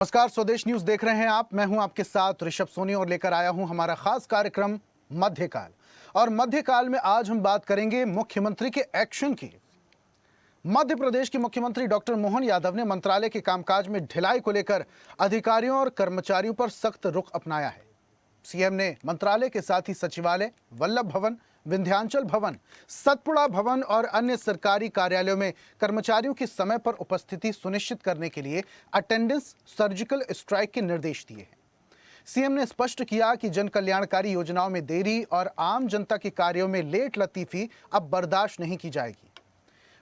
नमस्कार, स्वदेश न्यूज देख रहे हैं आप। मैं हूं आपके साथ ऋषभ सोनी और लेकर आया हूं हमारा खास कार्यक्रम मध्यकाल। और मध्यकाल में आज हम बात करेंगे मुख्यमंत्री के एक्शन की। मध्य प्रदेश के मुख्यमंत्री डॉक्टर मोहन यादव ने मंत्रालय के कामकाज में ढिलाई को लेकर अधिकारियों और कर्मचारियों पर सख्त रुख अपनाया है। सीएम ने मंत्रालय के साथ ही सचिवालय, वल्लभ भवन, विंध्याचल भवन, सतपुड़ा भवन और अन्य सरकारी कार्यालयों में कर्मचारियों की समय पर उपस्थिति सुनिश्चित करने के लिए अटेंडेंस सर्जिकल स्ट्राइक के निर्देश दिए हैं। सीएम ने स्पष्ट किया कि जन कल्याणकारी योजनाओं में देरी और आम जनता के कार्यों में लेट लतीफी अब बर्दाश्त नहीं की जाएगी।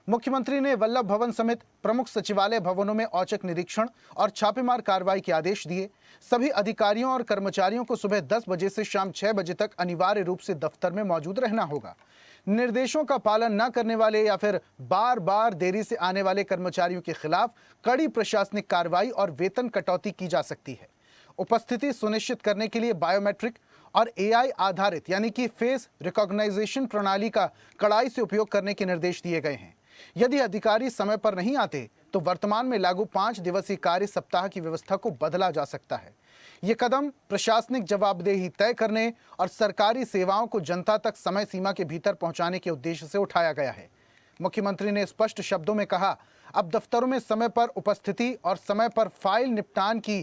मुख्यमंत्री ने वल्लभ भवन समेत प्रमुख सचिवालय भवनों में औचक निरीक्षण और छापेमार कार्रवाई के आदेश दिए। सभी अधिकारियों और कर्मचारियों को सुबह 10 बजे से शाम 6 बजे तक अनिवार्य रूप से दफ्तर में मौजूद रहना होगा। निर्देशों का पालन न करने वाले या फिर बार बार देरी से आने वाले कर्मचारियों के खिलाफ कड़ी प्रशासनिक कार्रवाई और वेतन कटौती की जा सकती है। उपस्थिति सुनिश्चित करने के लिए बायोमेट्रिक और एआई आधारित यानी कि फेस रिकॉग्नाइजेशन प्रणाली का कड़ाई से उपयोग करने के निर्देश दिए गए हैं। यदि अधिकारी समय पर नहीं आते तो वर्तमान में लागू 5 दिवसीय कार्य सप्ताह की व्यवस्था को बदला जा सकता है। ये कदम प्रशासनिक जवाबदेही तय करने और सरकारी सेवाओं को जनता तक समय सीमा के भीतर पहुंचाने के उद्देश्य से उठाया गया है। मुख्यमंत्री ने स्पष्ट शब्दों में कहा, अब दफ्तरों में समय पर उपस्थिति और समय पर फाइल निपटान की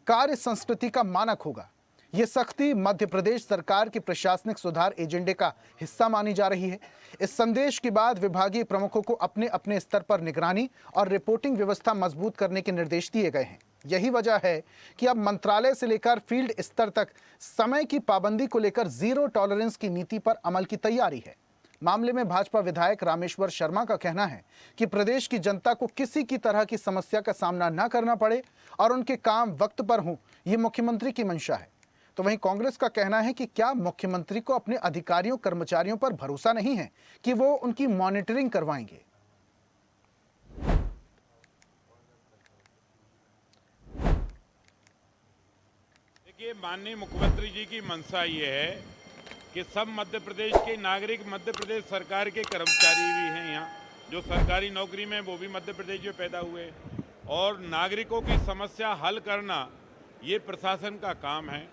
कार्य संस्कृति का मानक होगा। ये सख्ती मध्य प्रदेश सरकार के प्रशासनिक सुधार एजेंडे का हिस्सा मानी जा रही है। इस संदेश के बाद विभागीय प्रमुखों को अपने अपने स्तर पर निगरानी और रिपोर्टिंग व्यवस्था मजबूत करने के निर्देश दिए गए हैं। यही वजह है कि अब मंत्रालय से लेकर फील्ड स्तर तक समय की पाबंदी को लेकर जीरो टॉलरेंस की नीति पर अमल की तैयारी है। मामले में भाजपा विधायक रामेश्वर शर्मा का कहना है कि प्रदेश की जनता को किसी की तरह की समस्या का सामना न करना पड़े और उनके काम वक्त पर हों, ये मुख्यमंत्री की मंशा है। तो वहीं कांग्रेस का कहना है कि क्या मुख्यमंत्री को अपने अधिकारियों कर्मचारियों पर भरोसा नहीं है कि वो उनकी मॉनिटरिंग करवाएंगे। देखिए, माननीय मुख्यमंत्री जी की मंशा ये है कि सब मध्य प्रदेश के नागरिक मध्य प्रदेश सरकार के कर्मचारी भी हैं। यहाँ जो सरकारी नौकरी में वो भी मध्य प्रदेश में पैदा हुए, और नागरिकों की समस्या हल करना ये प्रशासन का काम है।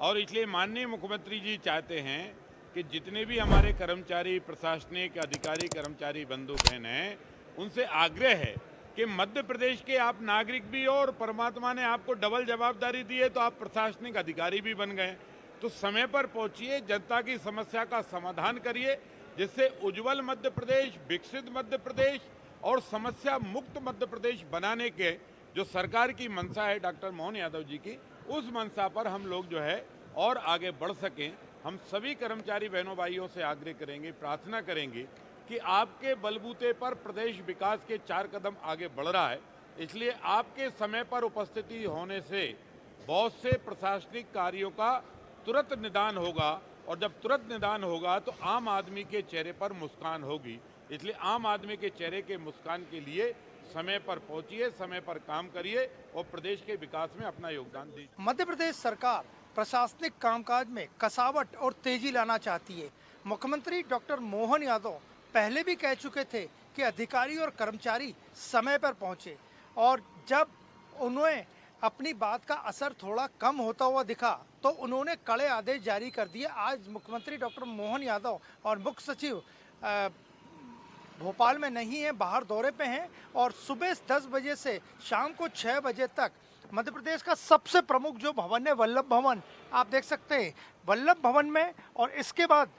और इसलिए माननीय मुख्यमंत्री जी चाहते हैं कि जितने भी हमारे कर्मचारी, प्रशासनिक अधिकारी, कर्मचारी बंधु बहन हैं, उनसे आग्रह है कि मध्य प्रदेश के आप नागरिक भी हो और परमात्मा ने आपको डबल जवाबदारी दी है, तो आप प्रशासनिक अधिकारी भी बन गए। तो समय पर पहुंचिए, जनता की समस्या का समाधान करिए, जिससे उज्जवल मध्य प्रदेश, विकसित मध्य प्रदेश और समस्या मुक्त मध्य प्रदेश बनाने के जो सरकार की मंशा है डॉक्टर मोहन यादव जी की, उस मंशा पर हम लोग जो है और आगे बढ़ सकें। हम सभी कर्मचारी बहनों भाइयों से आग्रह करेंगे, प्रार्थना करेंगे कि आपके बलबूते पर प्रदेश विकास के 4 कदम आगे बढ़ रहा है। इसलिए आपके समय पर उपस्थिति होने से बहुत से प्रशासनिक कार्यों का तुरंत निदान होगा, और जब तुरंत निदान होगा तो आम आदमी के चेहरे पर मुस्कान होगी। इसलिए आम आदमी के चेहरे के मुस्कान के लिए समय पर पहुंचिए, समय पर काम करिए और प्रदेश के विकास में अपना योगदान दीजिए। मध्य प्रदेश सरकार प्रशासनिक कामकाज में कसावट और तेजी लाना चाहती है। मुख्यमंत्री डॉक्टर मोहन यादव पहले भी कह चुके थे कि अधिकारी और कर्मचारी समय पर पहुंचे, और जब उन्हें अपनी बात का असर थोड़ा कम होता हुआ दिखा तो उन्होंने कड़े आदेश जारी कर दिए। आज मुख्यमंत्री डॉक्टर मोहन यादव और मुख्य सचिव भोपाल में नहीं है, बाहर दौरे पे हैं, और सुबह 10 बजे से शाम को 6 बजे तक मध्य प्रदेश का सबसे प्रमुख जो भवन है वल्लभ भवन, आप देख सकते हैं वल्लभ भवन में, और इसके बाद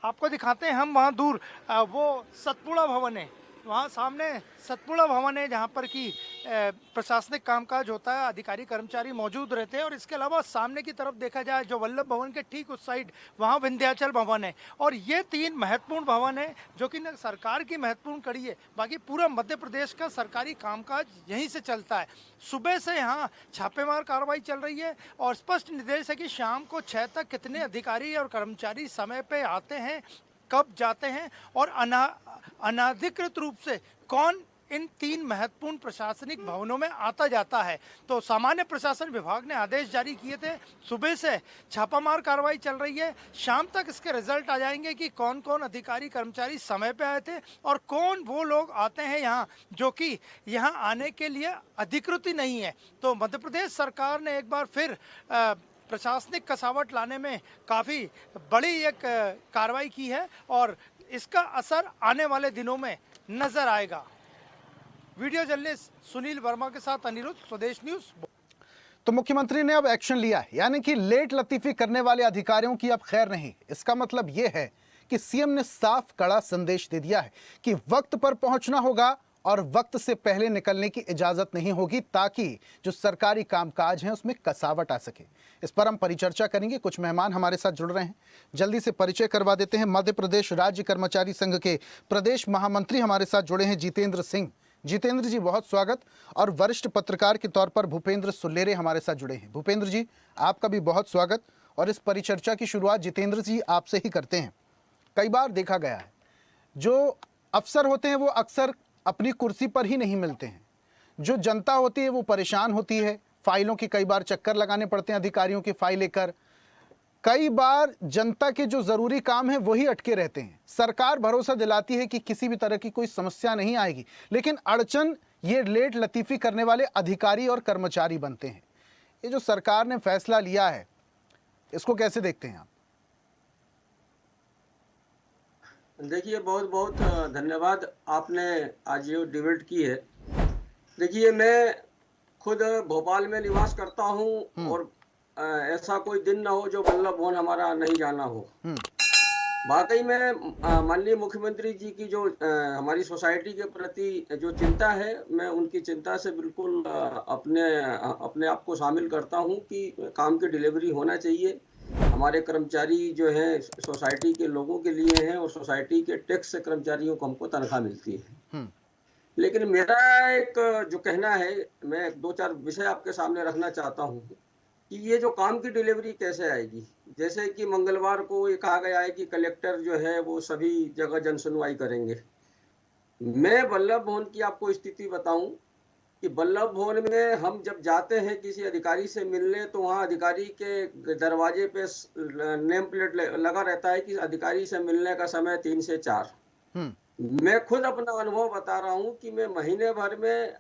आपको दिखाते हैं हम वहाँ दूर वो सतपुड़ा भवन है, वहाँ सामने सतपुड़ा भवन है जहाँ पर कि प्रशासनिक कामकाज होता है, अधिकारी कर्मचारी मौजूद रहते हैं। और इसके अलावा सामने की तरफ देखा जाए जो वल्लभ भवन के ठीक उस साइड वहाँ विंध्याचल भवन है। और ये 3 महत्वपूर्ण भवन है जो कि सरकार की महत्वपूर्ण कड़ी है। बाकी पूरा मध्य प्रदेश का सरकारी कामकाज यहीं से चलता है। सुबह से यहाँ छापेमार कार्रवाई चल रही है और स्पष्ट निर्देश है कि शाम को 6 तक कितने अधिकारी और कर्मचारी समय पे आते हैं, कब जाते हैं, और अनाधिकृत रूप से कौन इन 3 महत्वपूर्ण प्रशासनिक भवनों में आता जाता है। तो सामान्य प्रशासन विभाग ने आदेश जारी किए थे, सुबह से छापामार कार्रवाई चल रही है। शाम तक इसके रिजल्ट आ जाएंगे कि कौन कौन अधिकारी कर्मचारी समय पे आए थे और कौन वो लोग आते हैं यहाँ जो कि यहाँ आने के लिए अधिकृत ही नहीं है। तो मध्य प्रदेश सरकार ने एक बार फिर प्रशासनिक कसावट लाने में काफ़ी बड़ी एक कार्रवाई की है और इसका असर आने वाले दिनों में नजर आएगा। वीडियो जर्नलिस्ट सुनील वर्मा के साथ अनिरुद्ध, स्वदेश न्यूज। तो मुख्यमंत्री ने अब एक्शन लिया है, यानी कि लेट लतीफी करने वाले अधिकारियों की अब खैर नहीं। इसका मतलब यह है कि सीएम ने साफ कड़ा संदेश दे दिया है कि वक्त पर पहुंचना होगा और वक्त से पहले निकलने की इजाजत नहीं होगी, ताकि जो सरकारी कामकाज हैं उसमें कसावट आ सके। इस पर हम परिचर्चा करेंगे। कुछ मेहमान हमारे साथ जुड़ रहे हैं, जल्दी से परिचय करवा देते हैं। मध्य प्रदेश राज्य कर्मचारी संघ के प्रदेश महामंत्री हमारे साथ जुड़े हैं जितेंद्र सिंह। जितेंद्र जी बहुत स्वागत। और वरिष्ठ पत्रकार के तौर पर भूपेंद्र सुल्लेरे हमारे साथ जुड़े हैं। भूपेंद्र जी आपका भी बहुत स्वागत। और इस परिचर्चा की शुरुआत जितेंद्र जी आपसे ही करते हैं। कई बार देखा गया है जो अफसर होते हैं वो अक्सर अपनी कुर्सी पर ही नहीं मिलते हैं। जो जनता होती है वो परेशान होती है, फाइलों के कई बार चक्कर लगाने पड़ते हैं अधिकारियों की फाइल लेकर। कई बार जनता के जो जरूरी काम है वही अटके रहते हैं। सरकार भरोसा दिलाती है कि किसी भी तरह की कोई समस्या नहीं आएगी, लेकिन अड़चन ये लेट लतीफी करने वाले अधिकारी और कर्मचारी बनते हैं। ये जो सरकार ने फैसला लिया है इसको कैसे देखते हैं आप? देखिए, बहुत बहुत धन्यवाद, आपने आज ये डिबेट की है। देखिए, मैं खुद भोपाल में निवास करता हूँ और ऐसा कोई दिन ना हो जो वल्लभ भवन हमारा नहीं जाना हो। वाकई में माननीय मुख्यमंत्री जी की जो हमारी सोसाइटी के प्रति जो चिंता है, मैं उनकी चिंता से बिल्कुल अपने आप को शामिल करता हूँ कि काम की डिलीवरी होना चाहिए। हमारे कर्मचारी जो हैं सोसाइटी के लोगों के लिए हैं और सोसाइटी के टैक्स से कर्मचारियों को हमको तनख्वाह मिलती है। लेकिन मेरा एक जो कहना है, मैं 2-4 विषय आपके सामने रखना चाहता हूँ कि ये जो काम की डिलीवरी कैसे आएगी। जैसे कि मंगलवार को ये कहा गया है कि कलेक्टर जो है वो सभी जगह जन सुनवाई करेंगे। मैं वल्लभ भवन की आपको स्थिति बताऊं कि वल्लभ भवन में हम जब जाते हैं किसी अधिकारी से मिलने, तो वहाँ अधिकारी के दरवाजे पे नेम प्लेट लगा रहता है कि अधिकारी से मिलने का समय 3 से 4। मैं खुद अपना अनुभव बता रहा हूँ कि मैं महीने भर में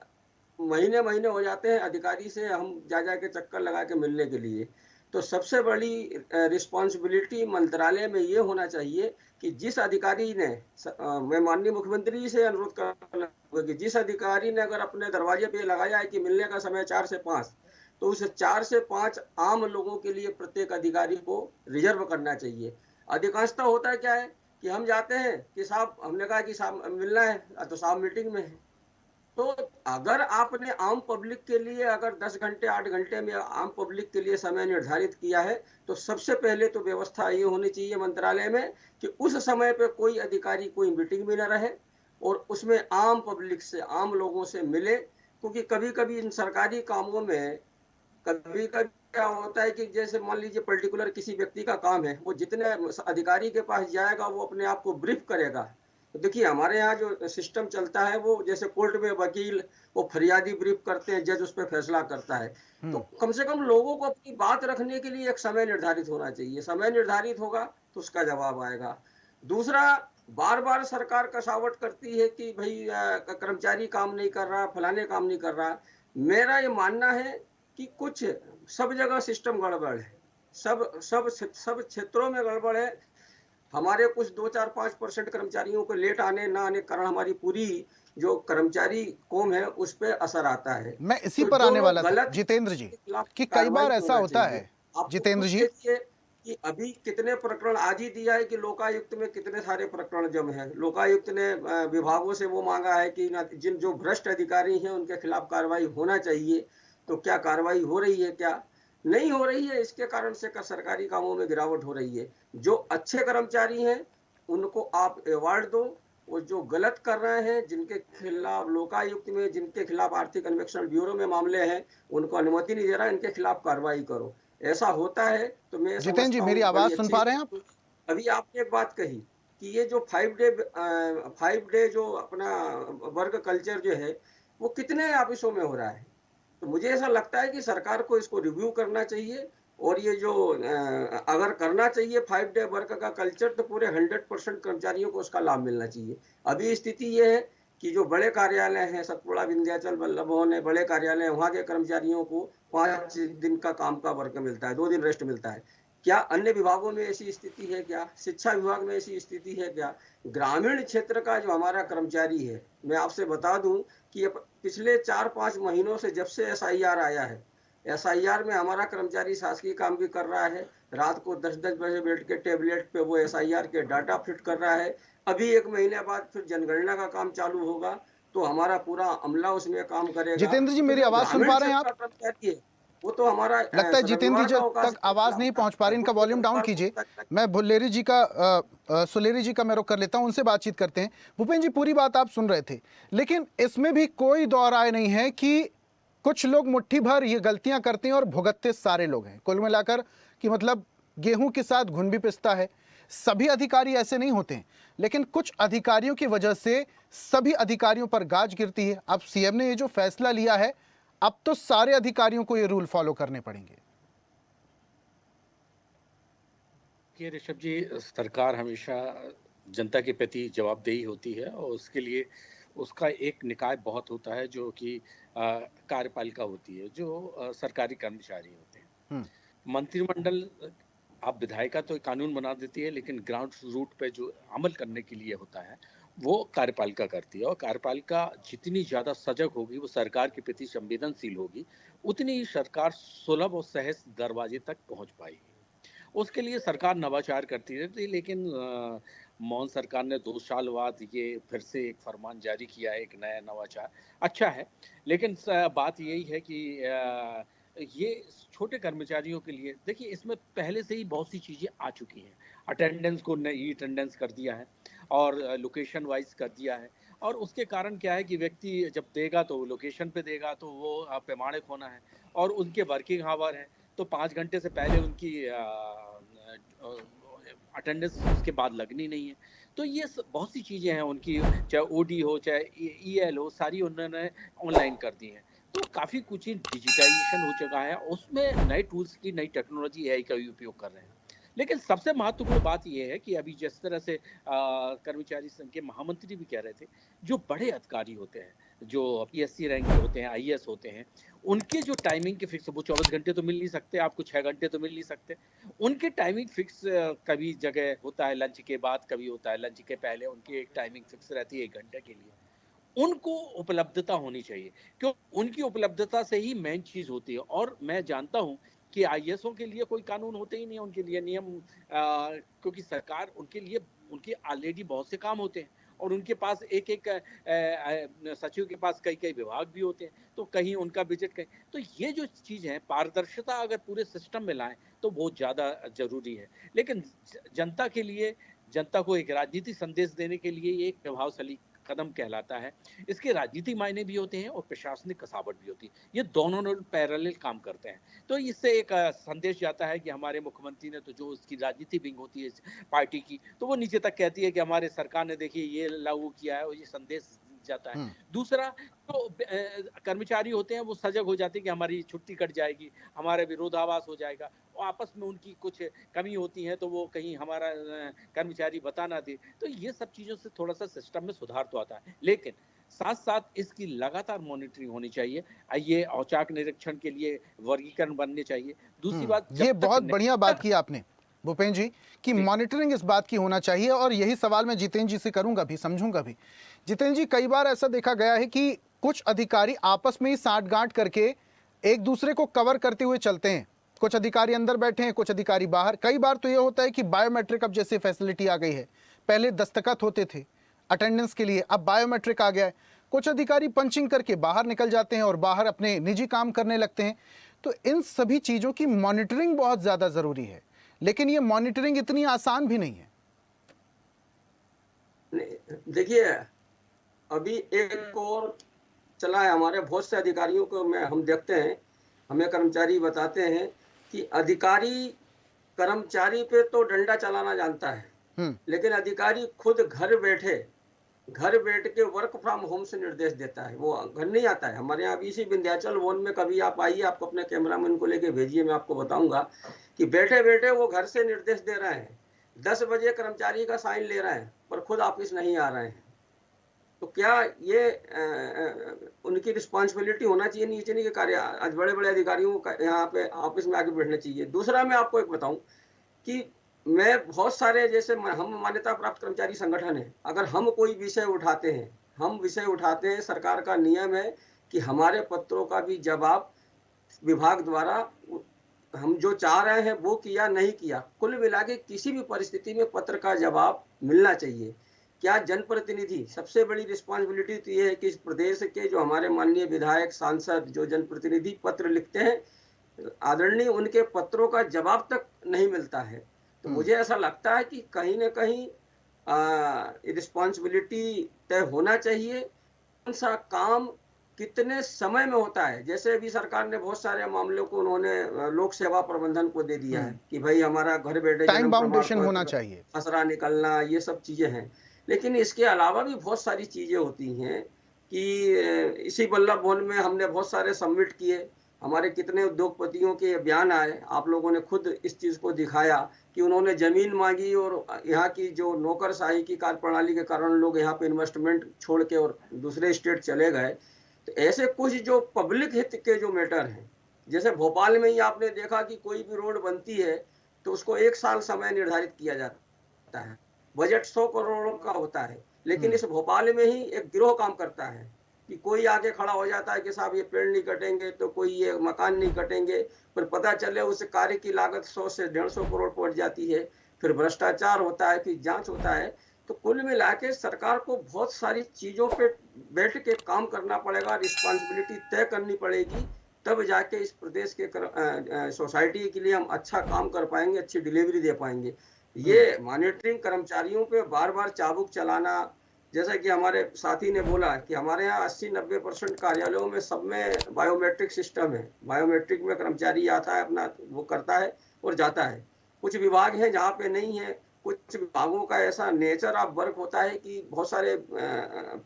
महीने हो जाते हैं अधिकारी से हम जा के चक्कर लगा के मिलने के लिए। तो सबसे बड़ी रिस्पॉन्सिबिलिटी मंत्रालय में ये होना चाहिए कि जिस अधिकारी ने, मैं माननीय मुख्यमंत्री जी से अनुरोध करूंगा कि जिस अधिकारी ने अगर अपने दरवाजे पे लगाया है कि मिलने का समय 4 से 5, तो उस 4 से 5 आम लोगों के लिए प्रत्येक अधिकारी को रिजर्व करना चाहिए। अधिकांशतः होता है क्या है कि हम जाते हैं कि साहब, हमने कहा कि साहब मिलना है, तो साहब मीटिंग में है। तो अगर आपने आम पब्लिक के लिए अगर 10 घंटे 8 घंटे में आम पब्लिक के लिए समय निर्धारित किया है, तो सबसे पहले तो व्यवस्था ये होनी चाहिए मंत्रालय में कि उस समय पे कोई अधिकारी कोई मीटिंग में न रहे और उसमें आम पब्लिक से, आम लोगों से मिले। क्योंकि कभी कभी इन सरकारी कामों में कभी कभी क्या होता है कि जैसे मान लीजिए पर्टिकुलर किसी व्यक्ति का काम है, वो जितने अधिकारी के पास जाएगा वो अपने आप को ब्रीफ करेगा। देखिए, हमारे यहाँ जो सिस्टम चलता है वो जैसे कोर्ट में वकील वो फरियादी ब्रीफ करते हैं, जज उस पर फैसला करता है। तो कम से कम लोगों को अपनी बात रखने के लिए एक समय निर्धारित होना चाहिए। समय निर्धारित होगा तो उसका जवाब आएगा। दूसरा, बार बार सरकार कसावट करती है कि भाई कर्मचारी काम नहीं कर रहा, फलाने काम नहीं कर रहा। मेरा ये मानना है कि कुछ सब जगह सिस्टम गड़बड़ है, सब क्षेत्रों में गड़बड़ है। हमारे कुछ 2-4-5% कर्मचारियों को लेट आने ना आने कारण हमारी पूरी जो कर्मचारी कौम है उस पर असर आता है। मैं इसी तो पर आने वाला था जितेंद्र जी कि कई बार ऐसा होता है जितेंद्र जी कि अभी कितने प्रकरण आज ही दिया है कि लोकायुक्त में कितने सारे प्रकरण जम हैं। लोकायुक्त ने विभागों से वो मांगा है कि जिन जो भ्रष्ट अधिकारी हैं उनके खिलाफ कार्रवाई होना चाहिए। तो क्या कार्रवाई हो रही है? क्या नहीं हो रही है? इसके कारण से सरकारी कामों में गिरावट हो रही है। जो अच्छे कर्मचारी हैं उनको आप अवार्ड दो, वो जो गलत कर रहे हैं, जिनके खिलाफ लोकायुक्त में, जिनके खिलाफ आर्थिक अन्वेषण ब्यूरो में मामले हैं, उनको अनुमति नहीं दे रहा, इनके खिलाफ कार्रवाई करो। ऐसा होता है तो मैं जितेंद्र जी मेरी आवाज सुन पा रहे हैं आप? अभी आपने एक बात कही कि ये जो 5 डे जो अपना वर्क कल्चर जो है वो कितने ऑफिसों में हो रहा है। तो मुझे ऐसा लगता है कि सरकार को इसको रिव्यू करना चाहिए और ये जो अगर करना चाहिए 5 डे वर्क का कल्चर तो पूरे 100% कर्मचारियों को उसका लाभ मिलना चाहिए। अभी स्थिति ये है कि जो बड़े कार्यालय हैं, सतपुड़ा, विंध्याचल, वल्लभ भवन है, बड़े कार्यालय, वहाँ के कर्मचारियों को 5 दिन का काम का वर्क मिलता है, 2 दिन रेस्ट मिलता है। क्या अन्य विभागों में ऐसी स्थिति है क्या? शिक्षा विभाग में ऐसी स्थिति है क्या? ग्रामीण क्षेत्र का जो हमारा कर्मचारी है, मैं आपसे बता दूं कि पिछले 4-5 महीनों से जब से SIR आया है, SIR में हमारा कर्मचारी शासकीय काम भी कर रहा है, रात को 10-10 बजे बैठ के टैबलेट पे वो SIR के डाटा फिट कर रहा है। अभी 1 महीने बाद फिर जनगणना का काम चालू होगा, तो हमारा पूरा अमला उसमें काम करेगा। जितेंद्र जी, तो मेरी जो आवाज सुन ग्रामीण पा रहे हैं क्षेत्र आप? का कर्मचारी है, वो तो हमारा लगता है जितेंद्र जी रविवार का अवकाश तक आवाज नहीं पहुंच पा रही, इनका वॉल्यूम डाउन कीजिए। मैं भुल्लेरी जी का सुलेरी जी का मैं रुख कर लेता हूं, उनसे बातचीत करते हैं। भूपेन जी, पूरी बात आप सुन रहे थे, लेकिन इसमें भी कोई दो राय नहीं है कि कुछ लोग मुट्ठी भर ये गलतियां करते हैं और भुगतते सारे लोग हैं। कुल मिलाकर कि मतलब गेहूं के साथ घुन भी पिसता है। सभी अधिकारी ऐसे नहीं होते हैं, लेकिन कुछ अधिकारियों की वजह से सभी अधिकारियों पर गाज गिरती है। अब सीएम ने ये जो फैसला लिया है, अब तो सारे अधिकारियों को ये रूल फॉलो करने पड़ेंगे। ये ऋषभ जी, सरकार हमेशा जनता के प्रति जवाबदेही होती है और उसके लिए उसका एक निकाय बहुत होता है जो कि कार्यपालिका होती है, जो सरकारी कर्मचारी होते हैं। मंत्रिमंडल, आप विधायिका तो कानून बना देती है, लेकिन ग्राउंड रूट पे जो अमल करने के लिए होता है वो कार्यपालिका करती है। और कार्यपालिका जितनी ज़्यादा सजग होगी, वो सरकार के प्रति संवेदनशील होगी, उतनी ही सरकार सुलभ और सहज दरवाजे तक पहुंच पाएगी। उसके लिए सरकार नवाचार करती रहती है, लेकिन मोहन सरकार ने 2 साल बाद ये फिर से एक फरमान जारी किया है, एक नया नवाचार अच्छा है। लेकिन बात यही है कि ये छोटे कर्मचारियों के लिए देखिए, इसमें पहले से ही बहुत सी चीज़ें आ चुकी हैं। अटेंडेंस को ई अटेंडेंस कर दिया है और लोकेशन वाइज कर दिया है। और उसके कारण क्या है कि व्यक्ति जब देगा तो लोकेशन पे देगा, तो वो पैमाणिक होना है। और उनके वर्किंग आवर है, तो 5 घंटे से पहले उनकी अटेंडेंस उसके बाद लगनी नहीं है। तो ये बहुत सी चीज़ें हैं उनकी, चाहे ओडी हो चाहे ईएल हो, सारी उन्होंने ऑनलाइन कर दी हैं। तो काफ़ी कुछ डिजिटाइजेशन हो चुका है, उसमें नए टूल्स की, नई टेक्नोलॉजी एआई का भी उपयोग कर रहे हैं। लेकिन सबसे महत्वपूर्ण बात ये है कि अभी जिस तरह से कर्मचारी संघ के महामंत्री भी कह रहे थे, जो बड़े अधिकारी होते हैं, जो पीएससी रैंक के होते हैं, आईएएस होते हैं, उनके जो टाइमिंग के फिक्स, वो 24 घंटे तो मिल नहीं सकते, आपको 6 घंटे तो मिल नहीं सकते। उनके टाइमिंग फिक्स कभी जगह होता है लंच के बाद, कभी होता है लंच के पहले, उनकी एक टाइमिंग फिक्स रहती है 1 घंटे के लिए। उनको उपलब्धता होनी चाहिए, क्यों? उनकी उपलब्धता से ही मेन चीज़ होती है। और मैं जानता हूँ कि आईएएसओं के लिए कोई कानून होते ही नहीं, उनके लिए नियम, क्योंकि सरकार उनके लिए, उनके ऑलरेडी बहुत से काम होते हैं और उनके पास एक सचिव के पास कई विभाग भी होते हैं, तो कहीं उनका बजट कहीं, तो ये जो चीज़ है, पारदर्शिता अगर पूरे सिस्टम में लाएं तो बहुत ज़्यादा जरूरी है। लेकिन जनता के लिए, जनता को एक राजनीतिक संदेश देने के लिए ये एक प्रभावशाली कदम कहलाता है। इसके राजनीतिक मायने भी होते हैं और प्रशासनिक कसावट भी होती है। ये दोनों पैरेलल काम करते हैं। तो इससे एक संदेश जाता है कि हमारे मुख्यमंत्री ने, तो जो उसकी राजनीति विंग होती है पार्टी की, तो वो नीचे तक कहती है कि हमारे सरकार ने देखिए ये लागू किया है, और ये संदेश जाता है। दूसरा, तो कर्मचारी होते हैं, वो सजग हो जाते हैं कि हमारी छुट्टी कट जाएगी, हमारा विरोधाभास हो जाएगा, और आपस में उनकी कुछ कमी होती है, तो वो कहीं हमारा कर्मचारी बता ना दे। तो ये सब चीज़ों से थोड़ा सा सिस्टम में सुधार तो आता है, लेकिन साथ साथ इसकी लगातार मॉनिटरिंग होनी चाहिए। ये औचक निरीक्षण के लिए वर्गीकरण बनने चाहिए। दूसरी बात, ये बहुत बढ़िया बात की आपने भूपेन जी, कि मॉनिटरिंग इस बात की होना चाहिए। और यही सवाल मैं जितेंद्र जी से करूंगा भी, समझूंगा भी। जितेंद्र जी, कई बार ऐसा देखा गया है कि कुछ अधिकारी आपस में ही साठगांठ करके एक दूसरे को कवर करते हुए चलते हैं। कुछ अधिकारी अंदर बैठे हैं, कुछ अधिकारी बाहर। कई बार तो ये होता है कि बायोमेट्रिक अब जैसे फैसिलिटी आ गई है, पहले दस्तखत होते थे अटेंडेंस के लिए, अब बायोमेट्रिक आ गया है। कुछ अधिकारी पंचिंग करके बाहर निकल जाते हैं और बाहर अपने निजी काम करने लगते हैं। तो इन सभी चीज़ों की मॉनिटरिंग बहुत ज़्यादा ज़रूरी है, लेकिन ये मॉनिटरिंग इतनी आसान भी नहीं है। देखिए, अभी एक और चला है, हमारे बहुत से अधिकारियों को हम देखते हैं, हमें कर्मचारी बताते हैं कि अधिकारी कर्मचारी पे तो डंडा चलाना जानता है, लेकिन अधिकारी खुद घर बैठ के वर्क फ्रॉम होम से निर्देश देता है, वो घर नहीं आता है। हमारे यहाँ अभी इसी विंध्याचल वन में कभी आप आइए, आपको अपने कैमरामैन को लेके भेजिए, मैं आपको बताऊंगा कि बैठे बैठे वो घर से निर्देश दे रहे हैं। 10 बजे कर्मचारी का साइन ले रहे हैं पर खुद ऑफिस नहीं आ रहे हैं। तो क्या ये उनकी रिस्पॉन्सिबिलिटी होना चाहिए नीचे नहीं, कार्य आज बड़े बड़े अधिकारियों का यहाँ पे ऑफिस में आके बैठना चाहिए। दूसरा मैं आपको एक बताऊं कि मैं बहुत सारे जैसे हम मान्यता प्राप्त कर्मचारी संगठन है, अगर हम कोई विषय उठाते हैं, सरकार का नियम है कि हमारे पत्रों का भी जवाब विभाग द्वारा हम जो चाह रहे हैं वो किया नहीं किया, कुल मिला के किसी भी परिस्थिति में पत्र का जवाब मिलना चाहिए। क्या जनप्रतिनिधि, सबसे बड़ी रिस्पॉन्सिबिलिटी तो ये है कि इस प्रदेश के जो हमारे माननीय विधायक सांसद जो जनप्रतिनिधि पत्र लिखते हैं, आदरणीय, उनके पत्रों का जवाब तक नहीं मिलता है। तो मुझे ऐसा लगता है कि कहीं ना कहीं रिस्पॉन्सिबिलिटी तय होना चाहिए, कौन सा काम कितने समय में होता है। जैसे अभी सरकार ने बहुत सारे मामलों को उन्होंने लोक सेवा प्रबंधन को दे दिया है कि भाई हमारा घर बैठे टाइम बाउंडेशन होना चाहिए, खसरा निकलना, ये सब चीजें हैं। लेकिन इसके अलावा भी बहुत सारी चीजें होती हैं कि इसी वल्लभ भवन में हमने बहुत सारे सबमिट किए, हमारे कितने उद्योगपतियों के बयान आए, आप लोगों ने खुद इस चीज को दिखाया कि उन्होंने जमीन मांगी और यहाँ की जो नौकरशाही की कार्यप्रणाली के कारण लोग यहाँ पे इन्वेस्टमेंट छोड़ के और दूसरे स्टेट चले गए। तो ऐसे कुछ जो पब्लिक हित के जो मैटर हैं, जैसे भोपाल में ही आपने देखा कि कोई भी रोड बनती है तो उसको 1 साल समय निर्धारित किया जाता है, बजट 100 करोड़ का होता है, लेकिन इस भोपाल में ही एक गिरोह काम करता है कि कोई आगे खड़ा हो जाता है कि साहब ये पेड़ नहीं कटेंगे तो कोई ये मकान नहीं कटेंगे, पर पता चले उस कार्य की लागत 100 से 150 करोड़ पहुंच जाती है, फिर भ्रष्टाचार होता है, फिर जांच होता है। तो कुल मिला के सरकार को बहुत सारी चीजों पे बैठ के काम करना पड़ेगा, रिस्पॉन्सिबिलिटी तय करनी पड़ेगी, तब जाके इस प्रदेश के सोसाइटी के लिए हम अच्छा काम कर पाएंगे, अच्छी डिलीवरी दे पाएंगे। ये मॉनिटरिंग कर्मचारियों पे बार बार चाबुक चलाना, जैसा कि हमारे साथी ने बोला कि हमारे यहाँ 80-90% कार्यालयों में सब में बायोमेट्रिक सिस्टम है, बायोमेट्रिक में कर्मचारी आता है, अपना वो करता है और जाता है। कुछ विभाग हैं जहाँ पे नहीं है, कुछ विभागों का ऐसा नेचर ऑफ वर्क होता है कि बहुत सारे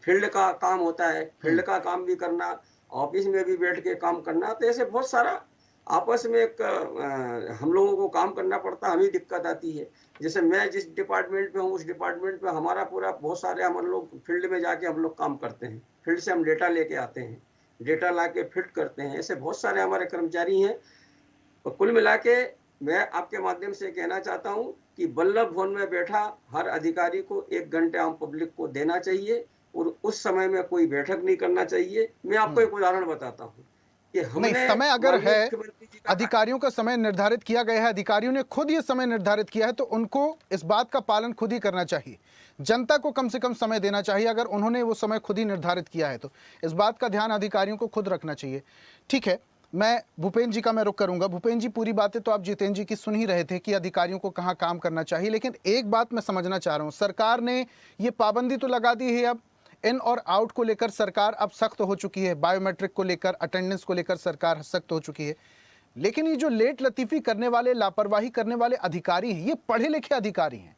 फील्ड का काम होता है, फील्ड का काम भी करना, ऑफिस में भी बैठ के काम करना, तो ऐसे बहुत सारा आपस में एक हम लोगों को काम करना पड़ता है, हमें दिक्कत आती है। जैसे मैं जिस डिपार्टमेंट में हूँ उस डिपार्टमेंट में हमारा पूरा बहुत सारे हम लोग फील्ड में जाके हम लोग काम करते हैं, फील्ड से हम डेटा लेके आते हैं, डेटा ला के फिट करते हैं, ऐसे बहुत सारे हमारे कर्मचारी हैं। तो कुल मिला के मैं आपके माध्यम से कहना चाहता हूँ कि वल्लभ भवन में बैठा हर अधिकारी को 1 घंटे आम पब्लिक को देना चाहिए और उस समय में कोई बैठक नहीं करना चाहिए। मैं आपको एक उदाहरण बताता हूँ कि नहीं, समय अगर है, अधिकारियों का समय निर्धारित किया गया है, अधिकारियों ने खुद ये समय निर्धारित किया है, तो उनको इस बात का पालन खुद ही करना चाहिए। जनता को कम से कम समय देना चाहिए, अगर उन्होंने वो समय खुद ही निर्धारित किया है तो इस बात का ध्यान अधिकारियों को खुद रखना चाहिए। ठीक है, मैं भूपेंद्र जी का मैं रुख करूंगा। भूपेंद्र जी, पूरी बातें तो आप जितेंद्र जी की सुन ही रहे थे कि अधिकारियों को कहाँ काम करना चाहिए, लेकिन एक बात मैं समझना चाह रहा हूँ, सरकार ने ये पाबंदी तो लगा दी है, अब इन और आउट को लेकर सरकार अब सख्त हो चुकी है, बायोमेट्रिक को लेकर, अटेंडेंस को लेकर सरकार सख्त हो चुकी है, लेकिन ये जो लेट लतीफ़ी करने वाले, लापरवाही करने वाले अधिकारी हैं, ये पढ़े लिखे अधिकारी हैं,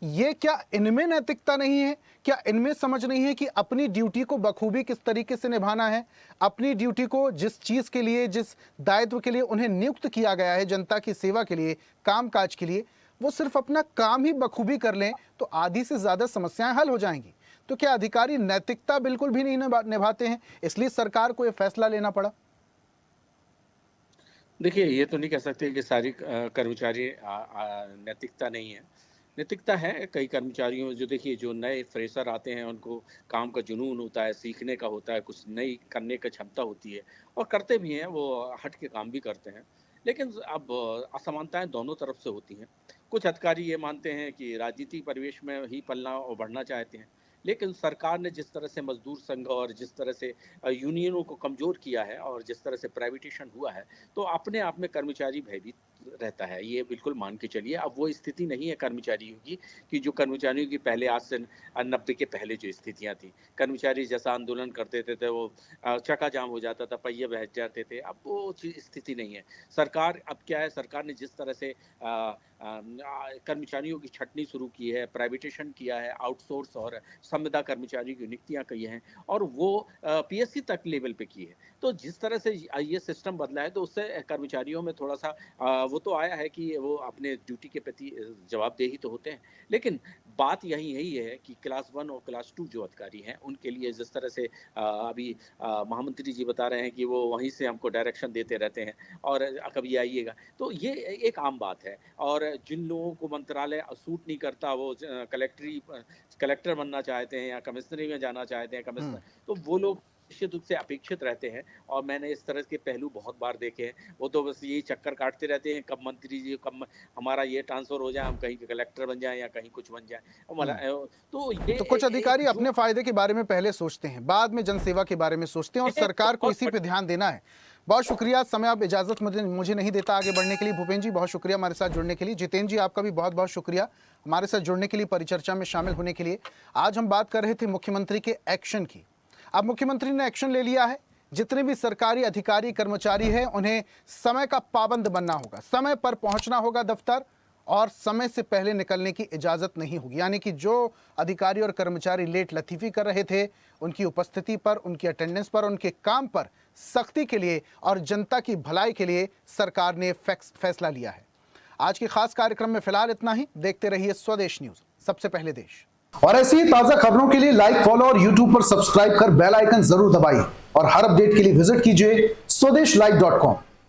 ये क्या इनमें नैतिकता नहीं है? क्या इनमें समझ नहीं है कि अपनी ड्यूटी को बखूबी किस तरीके से निभाना है? अपनी ड्यूटी को जिस चीज़ के लिए, जिस दायित्व के लिए उन्हें नियुक्त किया गया है, जनता की सेवा के लिए, कामकाज के लिए, वो सिर्फ अपना काम ही बखूबी कर लें तो आधी से ज़्यादा समस्याएं हल हो जाएंगी। तो क्या अधिकारी नैतिकता बिल्कुल भी नहीं निभाते हैं, इसलिए सरकार को यह फैसला लेना पड़ा? देखिए, ये तो नहीं कह सकते कि सारी कर्मचारी नैतिकता नहीं है। नैतिकता है कई कर्मचारियों, जो देखिए जो नए फ्रेशर आते हैं उनको काम का जुनून होता है, सीखने का होता है, कुछ नई करने की क्षमता होती है और करते भी हैं, वो हट के काम भी करते हैं। लेकिन अब असमानताएं दोनों तरफ से होती हैं। कुछ अधिकारी ये मानते हैं कि राजनीतिक परिवेश में ही पलना और बढ़ना चाहते हैं, लेकिन सरकार ने जिस तरह से मजदूर संघ और जिस तरह से यूनियनों को कमजोर किया है और जिस तरह से प्राइवेटेशन हुआ है, तो अपने आप में कर्मचारी भयभीत रहता है, ये बिल्कुल मान के चलिए। अब वो स्थिति नहीं है कर्मचारियों की कि जो कर्मचारियों की पहले, आज से 90 के पहले जो स्थितियां थी, कर्मचारी जैसा आंदोलन करते थे वो चक्का जाम हो जाता था, पहिए बह जाते थे, अब वो स्थिति नहीं है। सरकार अब क्या है, सरकार ने जिस तरह से कर्मचारियों की छटनी शुरू की है, प्राइवेटेशन किया है, आउटसोर्स और संविदा कर्मचारियों की नियुक्तियां की हैं, और वो पीएससी तक लेवल पे की है। तो जिस तरह से ये सिस्टम बदला है, तो उससे कर्मचारियों में थोड़ा सा वो तो आया है कि वो अपने ड्यूटी के प्रति जवाबदेही तो होते हैं, लेकिन बात यही है कि क्लास 1 और क्लास 2 जो अधिकारी हैं, उनके लिए जिस तरह से अभी महामंत्री जी बता रहे हैं कि वो वहीं से हमको डायरेक्शन देते रहते हैं और कभी आइएगा, तो ये एक आम बात है। और जिन लोगों को मंत्रालय सूट नहीं करता, वो कलेक्टर बनना चाहते हैं या कमिश्नरी में जाना चाहते हैं, कमिश्नर, तो वो लोग निश्चित रूप से अपेक्षित रहते हैं। और मैंने इस तरह के पहलू बहुत बार देखे हैं। वो तो बस यही चक्कर काटते रहते हैं, कब मंत्री जी, कब हमारा ये ट्रांसफर हो जाए, हम कहीं कलेक्टर बन जाएं या कहीं कुछ बन जाए। तो ये तो कुछ अधिकारी अपने फायदे के बारे में पहले सोचते हैं, बाद में जनसेवा के बारे में सोचते हैं, और सरकार को इसी पे ध्यान देना है। बहुत शुक्रिया, समय अब इजाजत मुझे नहीं देता आगे बढ़ने के लिए। भूपेंद्र जी बहुत शुक्रिया हमारे साथ जुड़ने के लिए। जितेंद्र जी आपका भी बहुत बहुत शुक्रिया हमारे साथ जुड़ने के लिए, परिचर्चा में शामिल होने के लिए। आज हम बात कर रहे थे मुख्यमंत्री के एक्शन की। अब मुख्यमंत्री ने एक्शन ले लिया है। जितने भी सरकारी अधिकारी कर्मचारी हैं, उन्हें समय का पाबंद बनना होगा, समय पर पहुंचना होगा दफ्तर, और समय से पहले निकलने की इजाजत नहीं होगी। यानी कि जो अधिकारी और कर्मचारी लेट लतीफी कर रहे थे, उनकी उपस्थिति पर, उनकी अटेंडेंस पर, उनके काम पर सख्ती के लिए और जनता की भलाई के लिए सरकार ने फैसला लिया है। आज के खास कार्यक्रम में फिलहाल इतना ही। देखते रहिए स्वदेश न्यूज, सबसे पहले देश। और ऐसी ही ताजा खबरों के लिए लाइक, फॉलो और यूट्यूब पर सब्सक्राइब कर बेल आइकन जरूर दबाइए, और हर अपडेट के लिए विजिट कीजिए स्वदेशलाइव.com।